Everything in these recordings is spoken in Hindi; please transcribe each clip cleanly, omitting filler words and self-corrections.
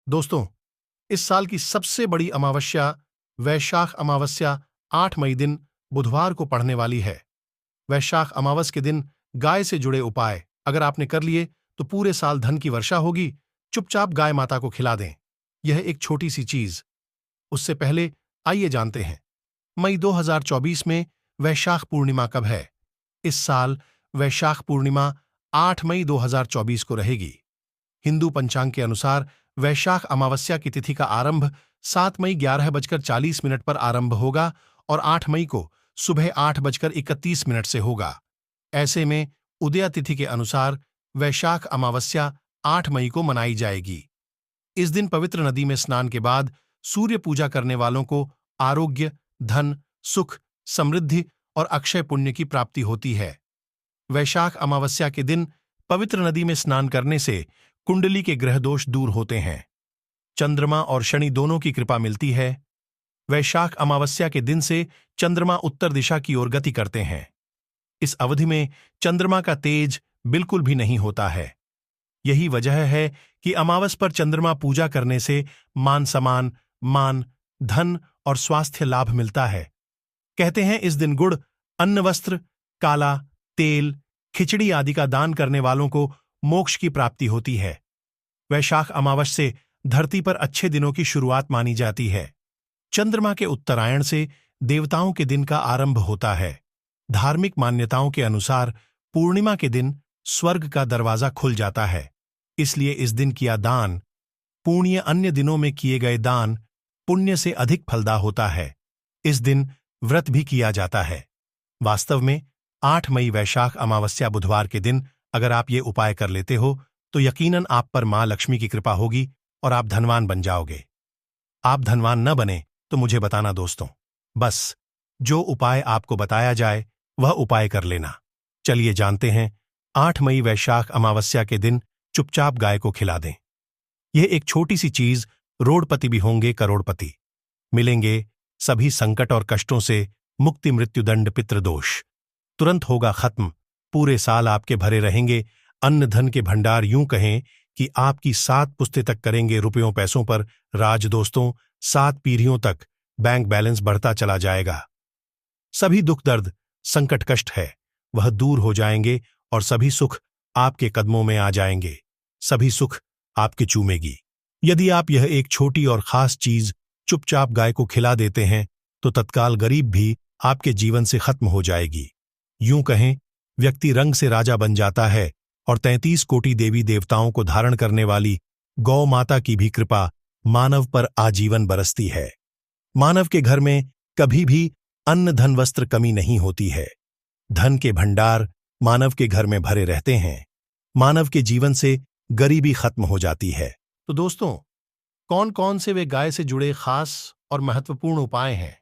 दोस्तों, इस साल की सबसे बड़ी अमावस्या वैशाख अमावस्या 8 मई दिन बुधवार को पड़ने वाली है। वैशाख अमावस के दिन गाय से जुड़े उपाय अगर आपने कर लिए तो पूरे साल धन की वर्षा होगी। चुपचाप गाय माता को खिला दें। यह एक छोटी सी चीज। उससे पहले आइए जानते हैं, मई 2024 में वैशाख पूर्णिमा कब है। इस साल वैशाख पूर्णिमा 8 मई 2024 को रहेगी। हिंदू पंचांग के अनुसार वैशाख अमावस्या की तिथि का आरंभ 7 मई 11:40 पर आरंभ होगा और 8 मई को सुबह 8:31 से होगा। ऐसे में उदया तिथि के अनुसार वैशाख अमावस्या 8 मई को मनाई जाएगी। इस दिन पवित्र नदी में स्नान के बाद सूर्य पूजा करने वालों को आरोग्य, धन, सुख, समृद्धि और अक्षय पुण्य की प्राप्ति होती है। वैशाख अमावस्या के दिन पवित्र नदी में स्नान करने से कुंडली के ग्रह दोष दूर होते हैं। चंद्रमा और शनि दोनों की कृपा मिलती है। वैशाख अमावस्या के दिन से चंद्रमा उत्तर दिशा की ओर गति करते हैं। इस अवधि में चंद्रमा का तेज बिल्कुल भी नहीं होता है। यही वजह है कि अमावस पर चंद्रमा पूजा करने से मान सम्मान, मान, धन और स्वास्थ्य लाभ मिलता है। कहते हैं इस दिन गुड़, अन्न, वस्त्र, काला, तेल, खिचड़ी आदि का दान करने वालों को मोक्ष की प्राप्ति होती है। वैशाख अमावस से धरती पर अच्छे दिनों की शुरुआत मानी जाती है। चंद्रमा के उत्तरायण से देवताओं के दिन का आरंभ होता है। धार्मिक मान्यताओं के अनुसार पूर्णिमा के दिन स्वर्ग का दरवाजा खुल जाता है। इसलिए इस दिन किया दान पुण्य अन्य दिनों में किए गए दान पुण्य से अधिक फलदायी होता है। इस दिन व्रत भी किया जाता है। वास्तव में 8 मई वैशाख अमावस्या बुधवार के दिन अगर आप ये उपाय कर लेते हो तो यकीनन आप पर मां लक्ष्मी की कृपा होगी और आप धनवान बन जाओगे। आप धनवान न बने तो मुझे बताना दोस्तों। बस जो उपाय आपको बताया जाए वह उपाय कर लेना। चलिए जानते हैं। 8 मई वैशाख अमावस्या के दिन चुपचाप गाय को खिला दें। यह एक छोटी सी चीज, रोडपति भी होंगे करोड़पति। मिलेंगे सभी संकट और कष्टों से मुक्ति, मृत्युदंड, पितृदोष तुरंत होगा खत्म। पूरे साल आपके भरे रहेंगे अन्न धन के भंडार। यूं कहें कि आपकी 7 पुश्तें तक करेंगे रुपयों पैसों पर राज दोस्तों। 7 पीढ़ियों तक बैंक बैलेंस बढ़ता चला जाएगा। सभी दुख दर्द, संकट, कष्ट है वह दूर हो जाएंगे और सभी सुख आपके कदमों में आ जाएंगे। सभी सुख आपके चूमेगी। यदि आप यह एक छोटी और खास चीज चुपचाप गाय को खिला देते हैं तो तत्काल गरीब भी आपके जीवन से खत्म हो जाएगी। यूं कहें व्यक्ति रंग से राजा बन जाता है और 33 कोटि देवी देवताओं को धारण करने वाली गौ माता की भी कृपा मानव पर आजीवन बरसती है। मानव के घर में कभी भी अन्न, धन, वस्त्र कमी नहीं होती है। धन के भंडार मानव के घर में भरे रहते हैं। मानव के जीवन से गरीबी खत्म हो जाती है। तो दोस्तों, कौन कौन से वे गाय से जुड़े खास और महत्वपूर्ण उपाय हैं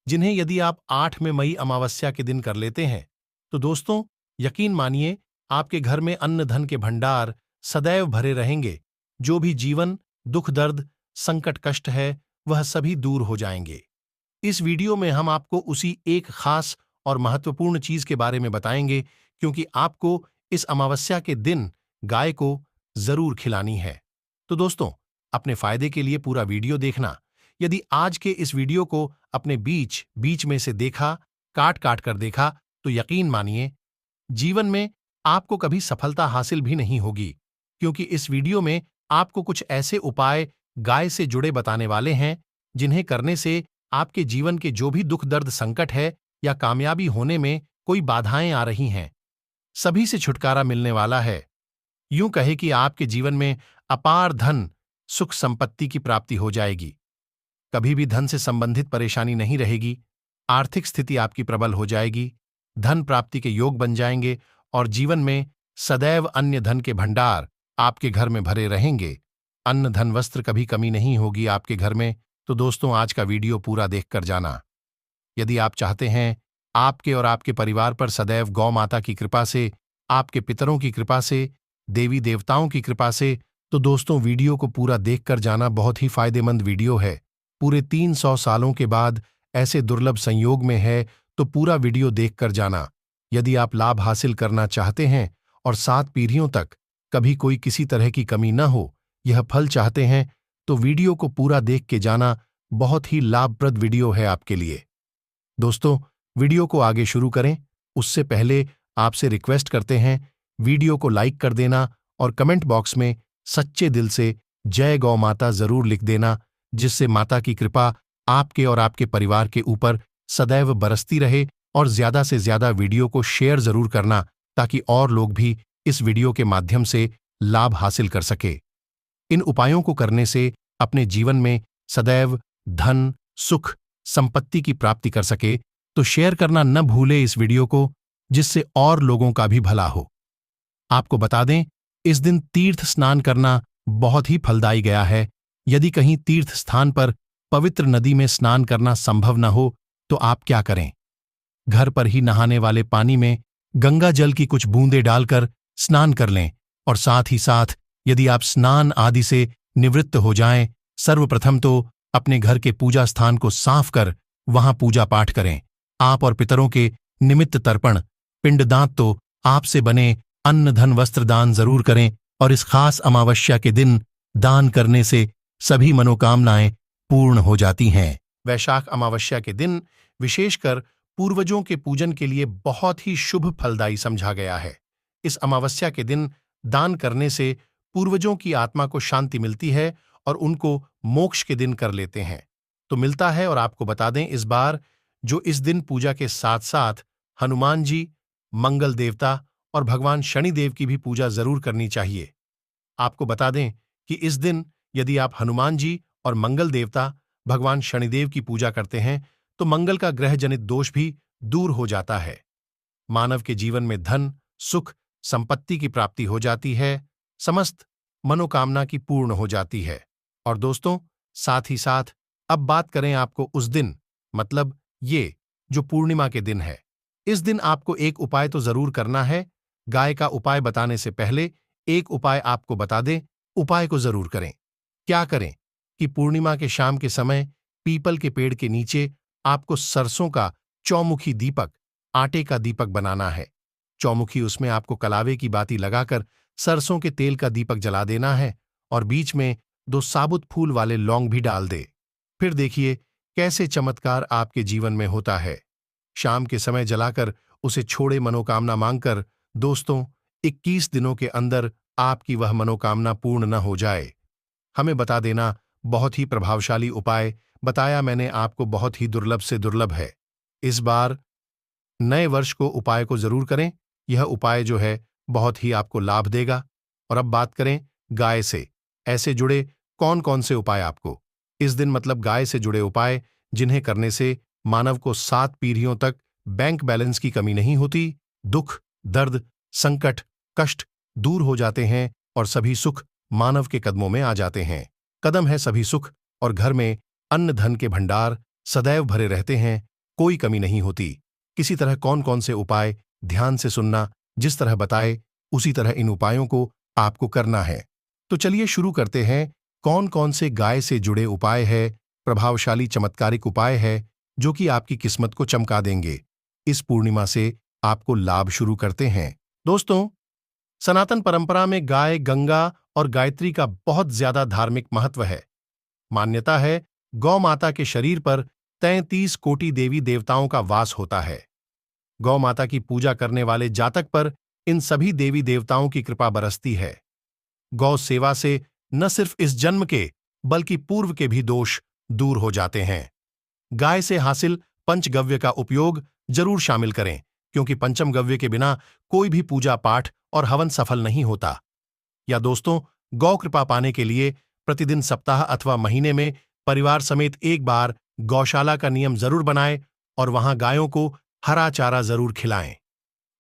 जिन्हें यदि आप 8 मई अमावस्या के दिन कर लेते हैं तो दोस्तों यकीन मानिए आपके घर में अन्न धन के भंडार सदैव भरे रहेंगे। जो भी जीवन, दुख, दर्द, संकट, कष्ट है वह सभी दूर हो जाएंगे। इस वीडियो में हम आपको उसी एक खास और महत्वपूर्ण चीज के बारे में बताएंगे क्योंकि आपको इस अमावस्या के दिन गाय को जरूर खिलानी है। तो दोस्तों, अपने फायदे के लिए पूरा वीडियो देखना। यदि आज के इस वीडियो को अपने बीच में से देखा, काट कर देखा तो यकीन मानिए जीवन में आपको कभी सफलता हासिल भी नहीं होगी क्योंकि इस वीडियो में आपको कुछ ऐसे उपाय गाय से जुड़े बताने वाले हैं जिन्हें करने से आपके जीवन के जो भी दुख, दर्द, संकट है या कामयाबी होने में कोई बाधाएं आ रही हैं, सभी से छुटकारा मिलने वाला है। यूं कहे कि आपके जीवन में अपार धन, सुख, संपत्ति की प्राप्ति हो जाएगी। कभी भी धन से संबंधित परेशानी नहीं रहेगी। आर्थिक स्थिति आपकी प्रबल हो जाएगी। धन प्राप्ति के योग बन जाएंगे और जीवन में सदैव अन्य धन के भंडार आपके घर में भरे रहेंगे। अन्न, धन, वस्त्र कभी कमी नहीं होगी आपके घर में। तो दोस्तों, आज का वीडियो पूरा देखकर जाना। यदि आप चाहते हैं आपके और आपके परिवार पर सदैव गौ माता की कृपा से, आपके पितरों की कृपा से, देवी देवताओं की कृपा से, तो दोस्तों वीडियो को पूरा देखकर जाना। बहुत ही फायदेमंद वीडियो है। पूरे 300 सालों के बाद ऐसे दुर्लभ संयोग में है तो पूरा वीडियो देखकर जाना। यदि आप लाभ हासिल करना चाहते हैं और 7 पीढ़ियों तक कभी कोई किसी तरह की कमी न हो, यह फल चाहते हैं तो वीडियो को पूरा देख के जाना, बहुत ही लाभप्रद वीडियो है आपके लिए। दोस्तों, वीडियो को आगे शुरू करें उससे पहले आपसे रिक्वेस्ट करते हैं, वीडियो को लाइक कर देना और कमेंट बॉक्स में सच्चे दिल से जय गौ माता जरूर लिख देना, जिससे माता की कृपा आपके और आपके परिवार के ऊपर सदैव बरसती रहे। और ज्यादा से ज्यादा वीडियो को शेयर जरूर करना, ताकि और लोग भी इस वीडियो के माध्यम से लाभ हासिल कर सके। इन उपायों को करने से अपने जीवन में सदैव धन, सुख, संपत्ति की प्राप्ति कर सके, तो शेयर करना न भूले इस वीडियो को, जिससे और लोगों का भी भला हो। आपको बता दें, इस दिन तीर्थ स्नान करना बहुत ही फलदायी गया है। यदि कहीं तीर्थ स्थान पर पवित्र नदी में स्नान करना संभव न हो, तो आप क्या करें? घर पर ही नहाने वाले पानी में गंगा जल की कुछ बूंदें डालकर स्नान कर लें। और साथ ही साथ यदि आप स्नान आदि से निवृत्त हो जाएं, सर्वप्रथम तो अपने घर के पूजा स्थान को साफ कर वहां पूजा पाठ करें। आप और पितरों के निमित्त तर्पण, पिंडदान तो आपसे बने अन्न, धन, वस्त्र दान जरूर करें। और इस खास अमावस्या के दिन दान करने से सभी मनोकामनाएं पूर्ण हो जाती हैं। वैशाख अमावस्या के दिन विशेषकर पूर्वजों के पूजन के लिए बहुत ही शुभ फलदायी समझा गया है। इस अमावस्या के दिन दान करने से पूर्वजों की आत्मा को शांति मिलती है और उनको मोक्ष के दिन कर लेते हैं तो मिलता है। और आपको बता दें, इस बार जो इस दिन पूजा के साथ साथ हनुमान जी, मंगल देवता और भगवान शनिदेव की भी पूजा जरूर करनी चाहिए। आपको बता दें कि इस दिन यदि आप हनुमान जी और मंगल देवता, भगवान शनिदेव की पूजा करते हैं, तो मंगल का ग्रह जनित दोष भी दूर हो जाता है। मानव के जीवन में धन, सुख, संपत्ति की प्राप्ति हो जाती है, समस्त मनोकामना की पूर्ण हो जाती है। और दोस्तों, साथ ही साथ अब बात करें आपको उस दिन, मतलब ये जो पूर्णिमा के दिन है, इस दिन आपको एक उपाय तो जरूर करना है। गाय का उपाय बताने से पहले एक उपाय आपको बता दें, उपाय को जरूर करें। क्या करें कि पूर्णिमा के शाम के समय पीपल के पेड़ के नीचे आपको सरसों का चौमुखी दीपक, आटे का दीपक बनाना है। चौमुखी, उसमें आपको कलावे की बाती लगाकर सरसों के तेल का दीपक जला देना है और बीच में 2 साबुत फूल वाले लौंग भी डाल दे। फिर देखिए कैसे चमत्कार आपके जीवन में होता है। शाम के समय जलाकर उसे छोड़े मनोकामना मांगकर, दोस्तों 21 दिनों के अंदर आपकी वह मनोकामना पूर्ण न हो जाए। हमें बता देना, बहुत ही प्रभावशाली उपाय बताया मैंने आपको, बहुत ही दुर्लभ से दुर्लभ है। इस बार नए वर्ष को उपाय को जरूर करें। यह उपाय जो है बहुत ही आपको लाभ देगा। और अब बात करें गाय से ऐसे जुड़े कौन कौन से उपाय आपको इस दिन, मतलब गाय से जुड़े उपाय जिन्हें करने से मानव को 7 पीढ़ियों तक बैंक बैलेंस की कमी नहीं होती, दुख, दर्द, संकट, कष्ट दूर हो जाते हैं और सभी सुख मानव के कदमों में आ जाते हैं। कदम है सभी सुख और घर में अन्न धन के भंडार सदैव भरे रहते हैं, कोई कमी नहीं होती। किसी तरह कौन कौन से उपाय ध्यान से सुनना, जिस तरह बताए उसी तरह इन उपायों को आपको करना है। तो चलिए शुरू करते हैं। कौन कौन से गाय से जुड़े उपाय है, प्रभावशाली चमत्कारिक उपाय है जो कि आपकी किस्मत को चमका देंगे। इस पूर्णिमा से आपको लाभ शुरू करते हैं। दोस्तों, सनातन परंपरा में गाय, गंगा और गायत्री का बहुत ज्यादा धार्मिक महत्व है। मान्यता है गौ माता के शरीर पर 33 कोटि देवी देवताओं का वास होता है। गौ माता की पूजा करने वाले जातक पर इन सभी देवी देवताओं की कृपा बरसती है। गौ सेवा से न सिर्फ इस जन्म के बल्कि पूर्व के भी दोष दूर हो जाते हैं। गाय से हासिल पंचगव्य का उपयोग जरूर शामिल करें, क्योंकि पंचम गव्य के बिना कोई भी पूजा पाठ और हवन सफल नहीं होता। या दोस्तों, गौ कृपा पाने के लिए प्रतिदिन, सप्ताह अथवा महीने में परिवार समेत एक बार गौशाला का नियम जरूर बनाएं और वहां गायों को हरा चारा जरूर खिलाएं।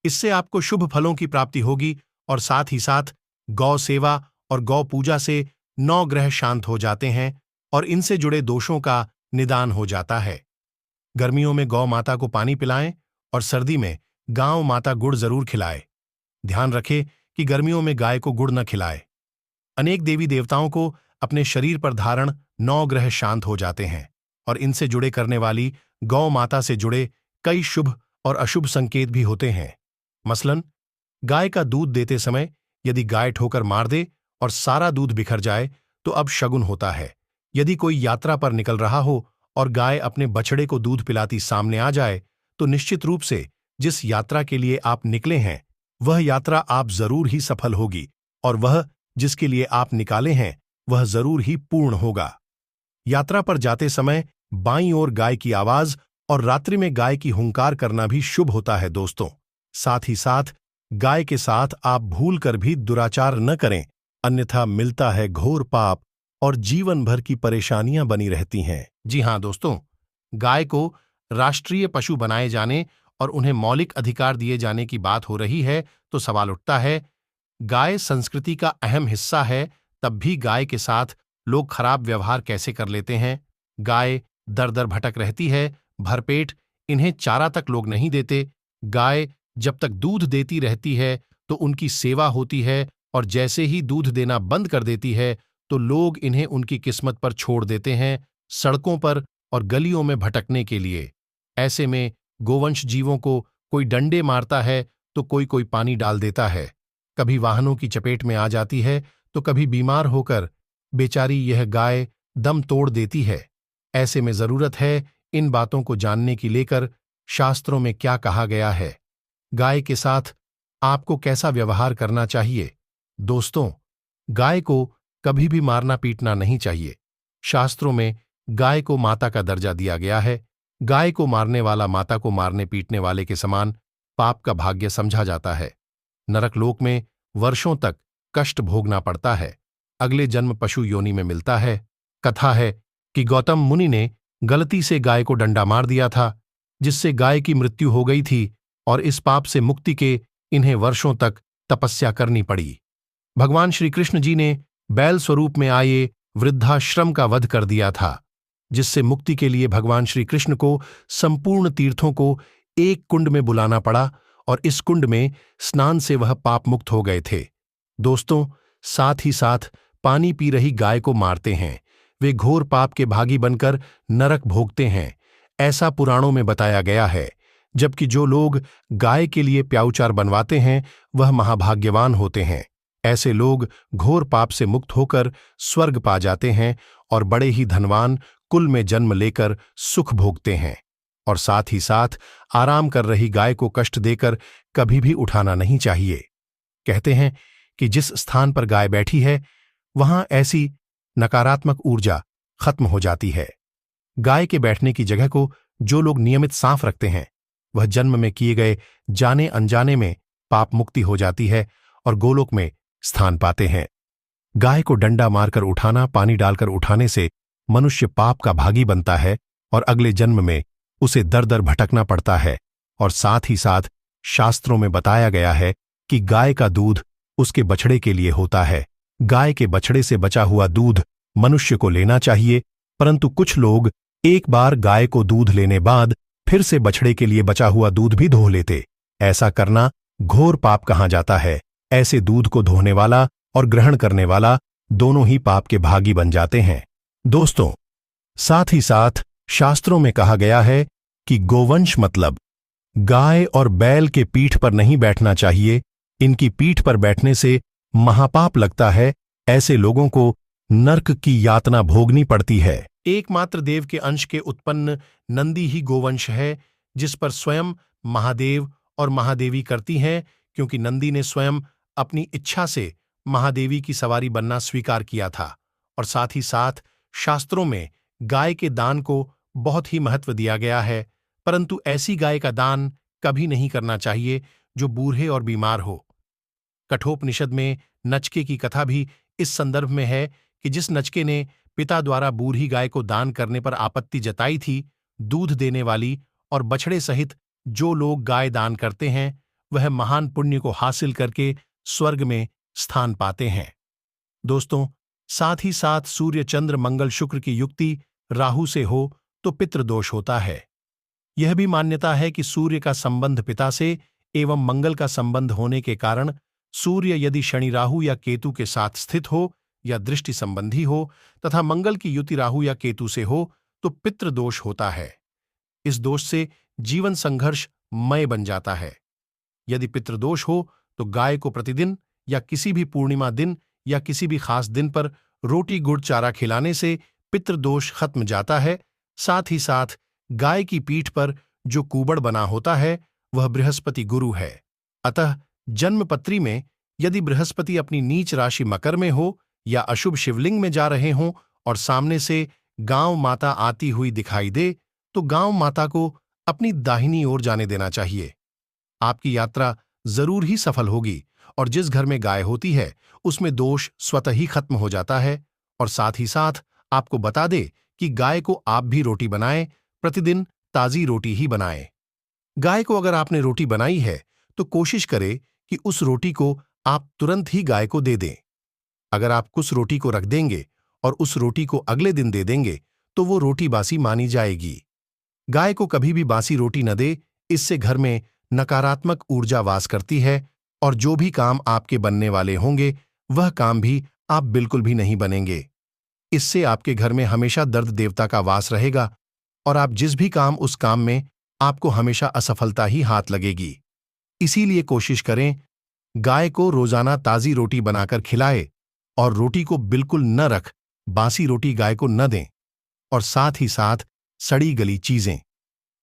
इससे आपको शुभ फलों की प्राप्ति होगी और साथ ही साथ गौ सेवा और गौ पूजा से 9 ग्रह शांत हो जाते हैं और इनसे जुड़े दोषों का निदान हो जाता है। गर्मियों में गौ माता को पानी पिलाएं और सर्दी में गांव माता गुड़ जरूर खिलाए। ध्यान रखें कि गर्मियों में गाय को गुड़ न खिलाए। अनेक देवी देवताओं को अपने शरीर पर धारण 9 ग्रह शांत हो जाते हैं और इनसे जुड़े करने वाली गौ माता से जुड़े कई शुभ और अशुभ संकेत भी होते हैं। मसलन, गाय का दूध देते समय यदि गाय ठोकर मार दे और सारा दूध बिखर जाए तो अब शगुन होता है, यदि कोई यात्रा पर निकल रहा हो और गाय अपने बछड़े को दूध पिलाती सामने आ जाए, तो निश्चित रूप से जिस यात्रा के लिए आप निकले हैं, वह यात्रा आप जरूर ही सफल होगी और वह जिसके लिए आप निकाले हैं, वह जरूर ही पूर्ण होगा। यात्रा पर जाते समय बाईं ओर गाय की आवाज और रात्रि में गाय की हुंकार करना भी शुभ होता है दोस्तों। साथ ही साथ गाय के साथ आप भूल कर भी दुराचार न करें, अन्यथा मिलता है घोर पाप और जीवन भर की परेशानियां बनी रहती हैं। जी हां दोस्तों, गाय को राष्ट्रीय पशु बनाए जाने और उन्हें मौलिक अधिकार दिए जाने की बात हो रही है, तो सवाल उठता है, गाय संस्कृति का अहम हिस्सा है, तब भी गाय के साथ लोग खराब व्यवहार कैसे कर लेते हैं। गाय दर दर भटक रहती है, भरपेट, इन्हें चारा तक लोग नहीं देते। गाय जब तक दूध देती रहती है तो उनकी सेवा होती है, और जैसे ही दूध देना बंद कर देती है तो लोग इन्हें उनकी किस्मत पर छोड़ देते हैं, सड़कों पर और गलियों में भटकने के लिए। ऐसे में गोवंश जीवों को कोई डंडे मारता है तो कोई कोई पानी डाल देता है, कभी वाहनों की चपेट में आ जाती है तो कभी बीमार होकर बेचारी यह गाय दम तोड़ देती है। ऐसे में जरूरत है इन बातों को जानने की लेकर शास्त्रों में क्या कहा गया है, गाय के साथ आपको कैसा व्यवहार करना चाहिए। दोस्तों, गाय को कभी भी मारना पीटना नहीं चाहिए। शास्त्रों में गाय को माता का दर्जा दिया गया है। गाय को मारने वाला माता को मारने पीटने वाले के समान पाप का भाग्य समझा जाता है। नरक लोक में वर्षों तक कष्ट भोगना पड़ता है, अगले जन्म पशु योनि में मिलता है। कथा है कि गौतम मुनि ने गलती से गाय को डंडा मार दिया था, जिससे गाय की मृत्यु हो गई थी, और इस पाप से मुक्ति के इन्हें वर्षों तक तपस्या करनी पड़ी। भगवान श्री कृष्ण जी ने बैल स्वरूप में आए वृद्धाश्रम का वध कर दिया था, जिससे मुक्ति के लिए भगवान श्री कृष्ण को संपूर्ण तीर्थों को एक कुंड में बुलाना पड़ा, और इस कुंड में स्नान से वह पाप मुक्त हो गए थे। दोस्तों, साथ ही साथ पानी पी रही गाय को मारते हैं, वे घोर पाप के भागी बनकर नरक भोगते हैं, ऐसा पुराणों में बताया गया है। जबकि जो लोग गाय के लिए प्याऊचार बनवाते हैं, वह महाभाग्यवान होते हैं। ऐसे लोग घोर पाप से मुक्त होकर स्वर्ग पा जाते हैं और बड़े ही धनवान कुल में जन्म लेकर सुख भोगते हैं। और साथ ही साथ आराम कर रही गाय को कष्ट देकर कभी भी उठाना नहीं चाहिए। कहते हैं कि जिस स्थान पर गाय बैठी है, वहां ऐसी नकारात्मक ऊर्जा खत्म हो जाती है। गाय के बैठने की जगह को जो लोग नियमित साफ रखते हैं, वह जन्म में किए गए जाने अनजाने में पाप मुक्ति हो जाती है और गोलोक में स्थान पाते हैं। गाय को डंडा मारकर उठाना, पानी डालकर उठाने से मनुष्य पाप का भागी बनता है और अगले जन्म में उसे दर दर भटकना पड़ता है। और साथ ही साथ शास्त्रों में बताया गया है कि गाय का दूध उसके बछड़े के लिए होता है। गाय के बछड़े से बचा हुआ दूध मनुष्य को लेना चाहिए, परंतु कुछ लोग एक बार गाय को दूध लेने बाद फिर से बछड़े के लिए बचा हुआ दूध भी धो लेते। ऐसा करना घोर पाप कहा जाता है। ऐसे दूध को धोने वाला और ग्रहण करने वाला दोनों ही पाप के भागी बन जाते हैं। दोस्तों, साथ ही साथ शास्त्रों में कहा गया है कि गोवंश मतलब गाय और बैल के पीठ पर नहीं बैठना चाहिए। इनकी पीठ पर बैठने से महापाप लगता है। ऐसे लोगों को नरक की यातना भोगनी पड़ती है। एकमात्र देव के अंश के उत्पन्न नंदी ही गोवंश है, जिस पर स्वयं महादेव और महादेवी करती हैं, क्योंकि नंदी ने स्वयं अपनी इच्छा से महादेवी की सवारी बनना स्वीकार किया था। और साथ ही साथ शास्त्रों में गाय के दान को बहुत ही महत्व दिया गया है, परंतु ऐसी गाय का दान कभी नहीं करना चाहिए जो बूढ़े और बीमार हो। कठोपनिषद में नचके की कथा भी इस संदर्भ में है कि जिस नचके ने पिता द्वारा बूढ़ी गाय को दान करने पर आपत्ति जताई थी, दूध देने वाली और बछड़े सहित जो लोग गाय दान करते हैं, वह महान पुण्य को हासिल करके स्वर्ग में स्थान पाते हैं। दोस्तों, साथ ही साथ सूर्य चंद्र मंगल शुक्र की युक्ति राहु से हो तो पितृदोष होता है। यह भी मान्यता है कि सूर्य का संबंध पिता से एवं मंगल का संबंध होने के कारण सूर्य यदि शनि राहु या केतु के साथ स्थित हो या दृष्टि संबंधी हो तथा मंगल की युति राहु या केतु से हो तो पितृदोष होता है। इस दोष से जीवन संघर्ष मय बन जाता है। यदि पितृदोष हो तो गाय को प्रतिदिन या किसी भी पूर्णिमा दिन या किसी भी खास दिन पर रोटी गुड़ चारा खिलाने से पितृदोष खत्म जाता है। साथ ही साथ गाय की पीठ पर जो कूबड़ बना होता है वह बृहस्पति गुरु है। अतः जन्मपत्री में यदि बृहस्पति अपनी नीच राशि मकर में हो या अशुभ शिवलिंग में जा रहे हों और सामने से गांव माता आती हुई दिखाई दे तो गांव माता को अपनी दाहिनी ओर जाने देना चाहिए। आपकी यात्रा जरूर ही सफल होगी और जिस घर में गाय होती है उसमें दोष स्वतः ही खत्म हो जाता है। और साथ ही साथ आपको बता दे कि गाय को आप भी रोटी बनाएं, प्रतिदिन ताजी रोटी ही बनाएं। गाय को अगर आपने रोटी बनाई है तो कोशिश करें कि उस रोटी को आप तुरंत ही गाय को दे दें। अगर आप कुछ रोटी को रख देंगे और उस रोटी को अगले दिन दे देंगे तो वो रोटी बासी मानी जाएगी। गाय को कभी भी बासी रोटी न दे, इससे घर में नकारात्मक ऊर्जा वास करती है और जो भी काम आपके बनने वाले होंगे वह काम भी आप बिल्कुल भी नहीं बनेंगे। इससे आपके घर में हमेशा दर्द देवता का वास रहेगा और आप जिस भी काम उस काम में आपको हमेशा असफलता ही हाथ लगेगी। इसीलिए कोशिश करें गाय को रोजाना ताजी रोटी बनाकर खिलाए और रोटी को बिल्कुल न रख बासी रोटी गाय को न दें। और साथ ही साथ सड़ी गली चीजें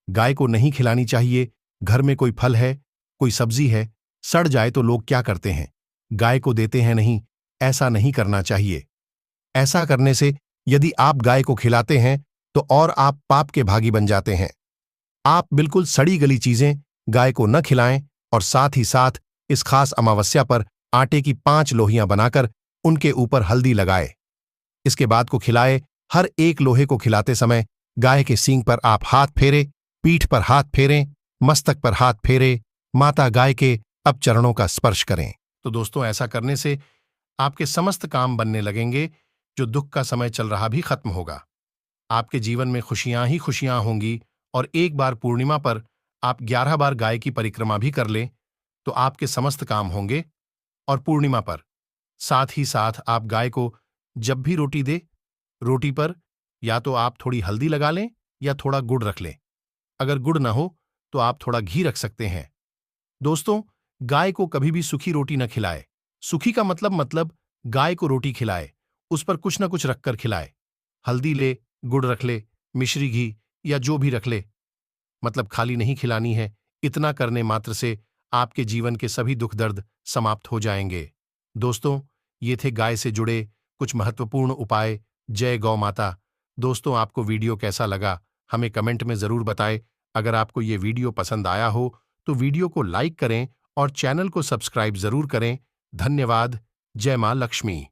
गाय को नहीं खिलानी चाहिए। घर में कोई फल है, कोई सब्जी है, सड़ जाए तो लोग क्या करते हैं, गाय को देते हैं नहीं। ऐसा नहीं करना चाहिए। ऐसा करने से यदि आप गाय को खिलाते हैं तो और आप पाप के भागी बन जाते हैं। आप बिल्कुल सड़ी गली चीजें गाय को न खिलाएं और साथ ही साथ इस खास अमावस्या पर आटे की 5 लोहियां बनाकर उनके ऊपर हल्दी लगाए। इसके बाद को खिलाए। हर एक लोहे को खिलाते समय गाय के सींग पर आप हाथ फेरे, पीठ पर हाथ फेरें, मस्तक पर हाथ फेरे, माता गाय के अब चरणों का स्पर्श करें। तो दोस्तों ऐसा करने से आपके समस्त काम बनने लगेंगे। जो दुख का समय चल रहा भी खत्म होगा। आपके जीवन में खुशियां ही खुशियां होंगी। और एक बार पूर्णिमा पर आप 11 बार गाय की परिक्रमा भी कर लें तो आपके समस्त काम होंगे। और पूर्णिमा पर साथ ही साथ आप गाय को जब भी रोटी दे, रोटी पर या तो आप थोड़ी हल्दी लगा लें या थोड़ा गुड़ रख लें। अगर गुड़ ना हो तो आप थोड़ा घी रख सकते हैं। दोस्तों गाय को कभी भी सूखी रोटी न खिलाए। सूखी का मतलब गाय को रोटी खिलाए, उस पर कुछ न कुछ रखकर खिलाए। हल्दी ले, गुड़ रख ले, मिश्री घी या जो भी रख ले, मतलब खाली नहीं खिलानी है। इतना करने मात्र से आपके जीवन के सभी दुख दर्द समाप्त हो जाएंगे। दोस्तों ये थे गाय से जुड़े कुछ महत्वपूर्ण उपाय। जय गौ माता। दोस्तों आपको वीडियो कैसा लगा हमें कमेंट में जरूर बताएं। अगर आपको ये वीडियो पसंद आया हो तो वीडियो को लाइक करें और चैनल को सब्सक्राइब जरूर करें। धन्यवाद। जय मां लक्ष्मी।